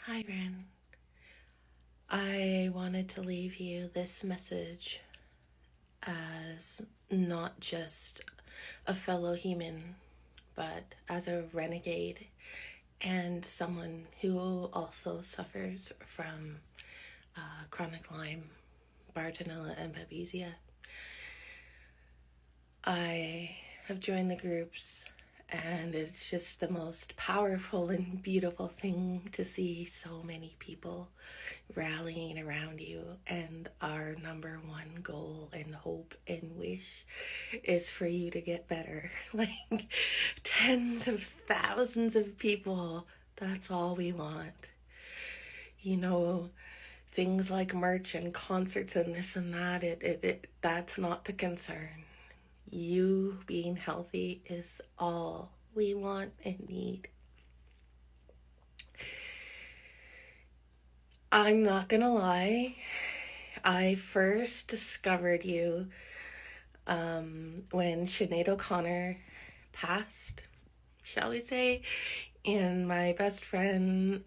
Hi, Ren. I wanted to leave you this message as not just a fellow human, but as a renegade and someone who also suffers from chronic Lyme, Bartonella, and Babesia. I have joined the groups, and it's just the most powerful and beautiful thing to see so many people rallying around you. And our number one goal and hope and wish is for you to get better. Like tens of thousands of people, that's all we want. You know, things like merch and concerts and this and that, that's not the concern. You being healthy is all we want and need. I'm not gonna lie, I first discovered you when Sinead O'Connor passed, shall we say, and my best friend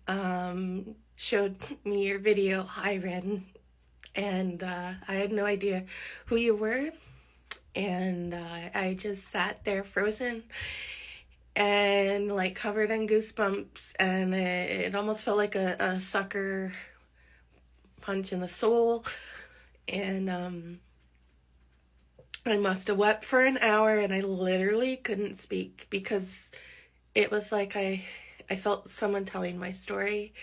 showed me your video, Hi Ren, and I had no idea who you were, and I just sat there frozen and like covered in goosebumps, and it almost felt like a sucker punch in the soul. And I must have wept for an hour, and I literally couldn't speak because it was like I felt someone telling my story.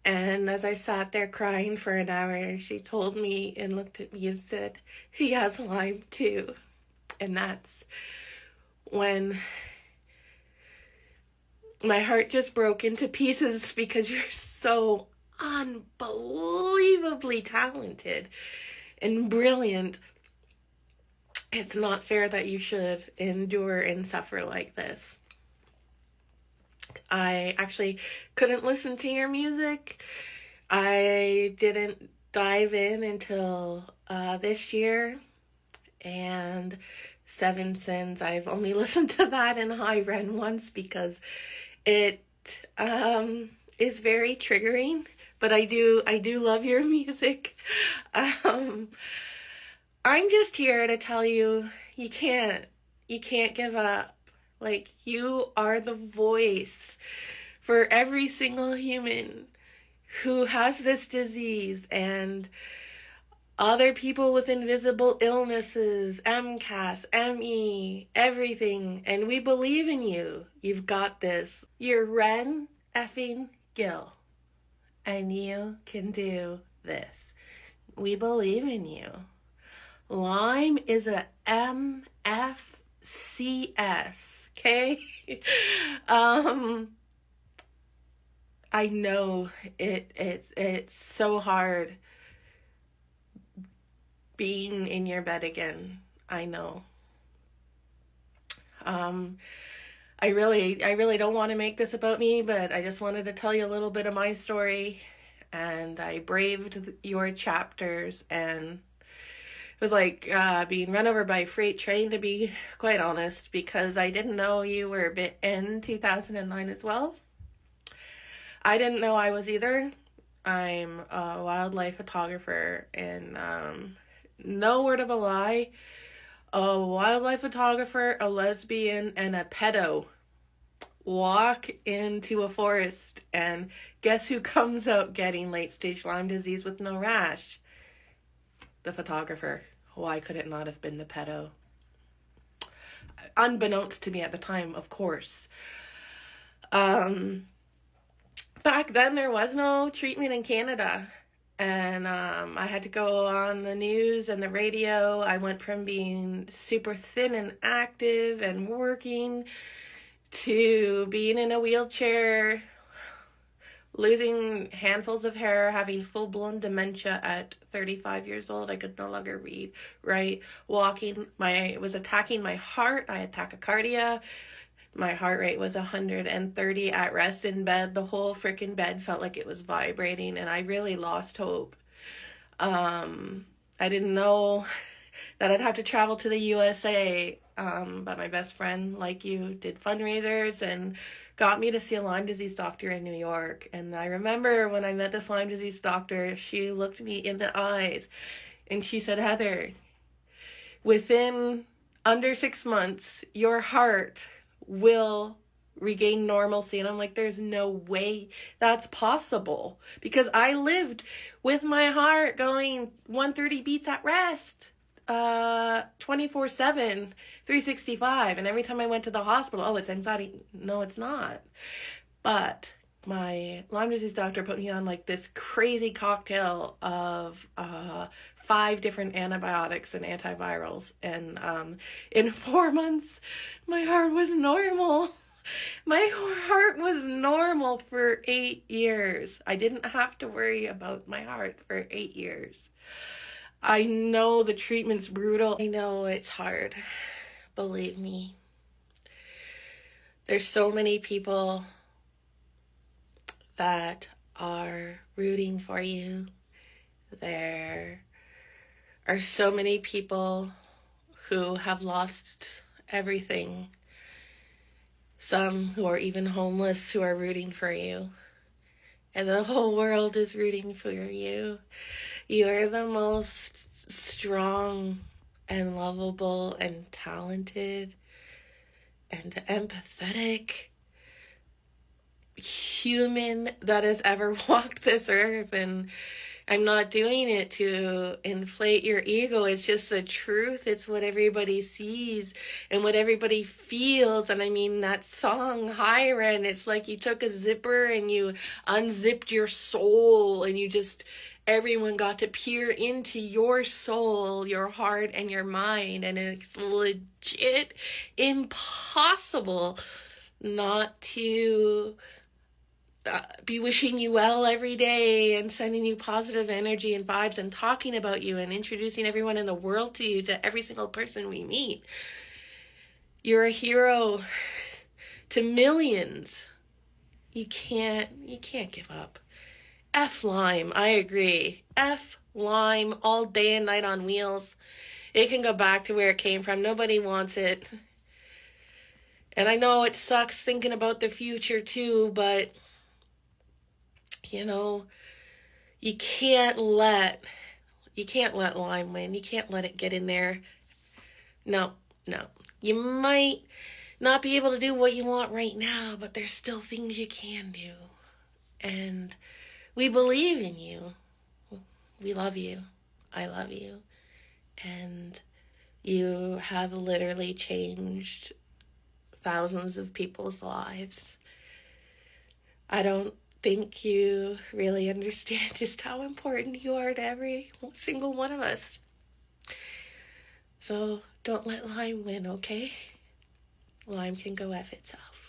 And as I sat there crying for an hour, she told me and looked at me and said, he has Lyme too. And that's when my heart just broke into pieces, because you're so unbelievably talented and brilliant. It's not fair that you should endure and suffer like this. I actually couldn't listen to your music. I didn't dive in until this year, and Seven Sins, I've only listened to that in High Ren once because it is very triggering, but I do love your music. I'm just here to tell you, you can't give up. Like, you are the voice for every single human who has this disease and other people with invisible illnesses, MCAS, ME, everything. And we believe in you. You've got this. You're Ren effing Gill, and you can do this. We believe in you. Lyme is a MFCS, okay? I know it's so hard being in your bed again. I know. I really don't want to make this about me, but I just wanted to tell you a little bit of my story. And I braved your chapters, and it was like being run over by a freight train, to be quite honest, because I didn't know you were a bit in 2009 as well. I didn't know I was either. I'm a wildlife photographer, and no word of a lie, a wildlife photographer, a lesbian, and a pedo walk into a forest, and guess who comes out getting late-stage Lyme disease with no rash? The photographer. Why could it not have been the pedo? Unbeknownst to me at the time, of course. Back then there was no treatment in Canada, and I had to go on the news and the radio. I went from being super thin and active and working to being in a wheelchair, losing handfuls of hair, having full-blown dementia at 35 years old. I could no longer read, write, walking. It was attacking my heart. I had tachycardia. My heart rate was 130 at rest in bed. The whole freaking bed felt like it was vibrating, and I really lost hope. I didn't know that I'd have to travel to the USA, but my best friend, like you, did fundraisers and got me to see a Lyme disease doctor in New York. And I remember when I met this Lyme disease doctor, she looked me in the eyes and she said, Heather, within under 6 months, your heart will regain normalcy. And I'm like, there's no way that's possible, because I lived with my heart going 130 beats at rest, 24/7, 365. And every time I went to the hospital, oh, it's anxiety. No, it's not. But my Lyme disease doctor put me on like this crazy cocktail of 5 different antibiotics and antivirals. And in 4 months, my heart was normal. My heart was normal for 8 years. I didn't have to worry about my heart for 8 years. I know the treatment's brutal. I know it's hard. Believe me. There's so many people that are rooting for you. There are so many people who have lost everything. Some who are even homeless who are rooting for you. And the whole world is rooting for you. You are the most strong and lovable and talented and empathetic human that has ever walked this earth. And I'm not doing it to inflate your ego. It's just the truth. It's what everybody sees and what everybody feels. And I mean, that song, Hi Ren, it's like you took a zipper and you unzipped your soul, and you just, everyone got to peer into your soul, your heart, and your mind. And it's legit impossible not to be wishing you well every day and sending you positive energy and vibes and talking about you and introducing everyone in the world to you, to every single person we meet. You're a hero to millions. You can't give up. F Lyme, I agree. F Lyme all day and night on wheels. It can go back to where it came from. Nobody wants it. And I know it sucks thinking about the future too, but you know, you can't let Lyme win. You can't let it get in there. No. You might not be able to do what you want right now, but there's still things you can do. And we believe in you. We love you. I love you. And you have literally changed thousands of people's lives. I don't think you really understand just how important you are to every single one of us. So don't let Lyme win, okay? Lyme can go F itself.